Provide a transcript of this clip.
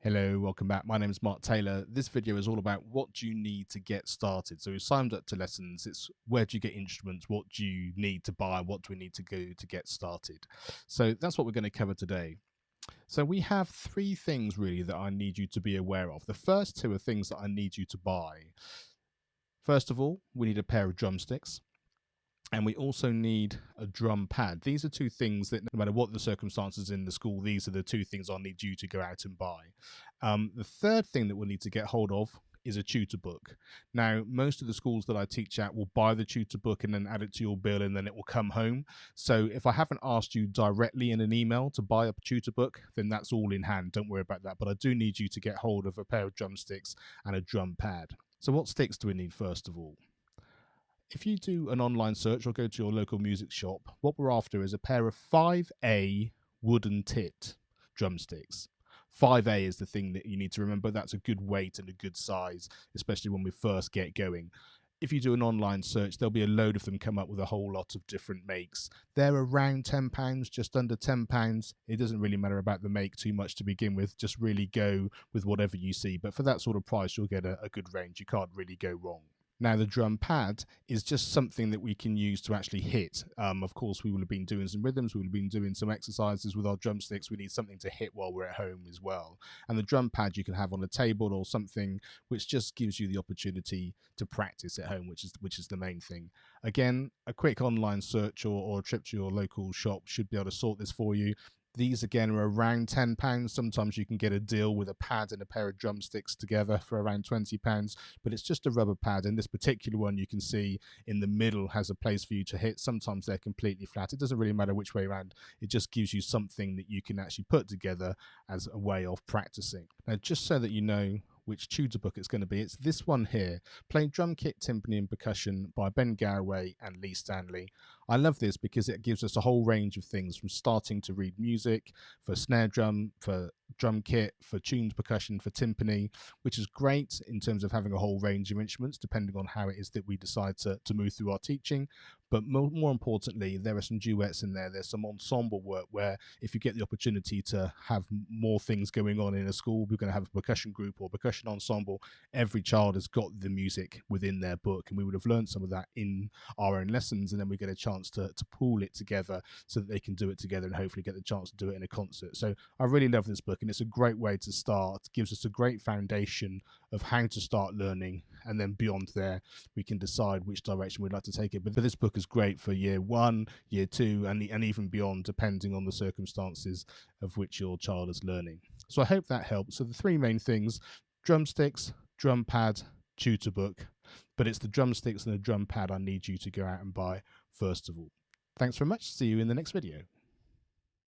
Hello, welcome back. My name is Mark Taylor. This video is all about what do you need to get started. So we've signed up to lessons. It's where do you get instruments? What do you need to buy? What do we need to go to get started? So that's what we're going to cover today. So we have three things really that I need you to be aware of. The first two are things that I need you to buy. First of all, we need a pair of drumsticks. And we also need a drum pad. These are two things that no matter what the circumstances in the school, these are the two things I'll need you to go out and buy. The third thing that we'll need to get hold of is a tutor book. Now, most of the schools that I teach at will buy the tutor book and then add it to your bill and then it will come home. So if I haven't asked you directly in an email to buy a tutor book, then that's all in hand. Don't worry about that. But I do need you to get hold of a pair of drumsticks and a drum pad. So what sticks do we need first of all? If you do an online search or go to your local music shop, what we're after is a pair of 5A wooden tipped drumsticks. 5A is the thing that you need to remember. That's a good weight and a good size, especially when we first get going. If you do an online search, there'll be a load of them come up with a whole lot of different makes. They're around £10, just under £10. It doesn't really matter about the make too much to begin with. Just really go with whatever you see. But for that sort of price, you'll get a good range. You can't really go wrong. Now, the drum pad is just something that we can use to actually hit. Of course, we will have been doing some rhythms, we will have been doing some exercises with our drumsticks. We need something to hit while we're at home as well. And the drum pad you can have on a table or something which just gives you the opportunity to practice at home, which is the main thing. Again, a quick online search or a trip to your local shop should be able to sort this for you. These again are around £10. Sometimes you can get a deal with a pad and a pair of drumsticks together for around £20, but it's just a rubber pad. And this particular one you can see in the middle has a place for you to hit. Sometimes they're completely flat. It doesn't really matter which way around. It just gives you something that you can actually put together as a way of practicing. Now, just so that you know which tutor book it's going to be, it's this one here, Playing Drum Kit, Timpani and Percussion by Ben Garraway and Lee Stanley. I love this because it gives us a whole range of things, from starting to read music, for snare drum, for drum kit, for tuned percussion, for timpani, which is great in terms of having a whole range of instruments depending on how it is that we decide to move through our teaching. But more importantly, there are some duets in there. There's some ensemble work where if you get the opportunity to have more things going on in a school, we're going to have a percussion group or percussion ensemble. Every child has got the music within their book, and we would have learned some of that in our own lessons, and then we get a chance to pool it together so that they can do it together and hopefully get the chance to do it in a concert. So I really love this book, and it's a great way to start. It gives us a great foundation of how to start learning, and then beyond there we can decide which direction we'd like to take it. But this book is great for year 1, year 2, and even beyond, depending on the circumstances of which your child is learning. So I hope that helps. So the three main things: drumsticks, drum pad, tutor book. But it's the drumsticks and the drum pad I need you to go out and buy first of all. Thanks very much. See you in the next video.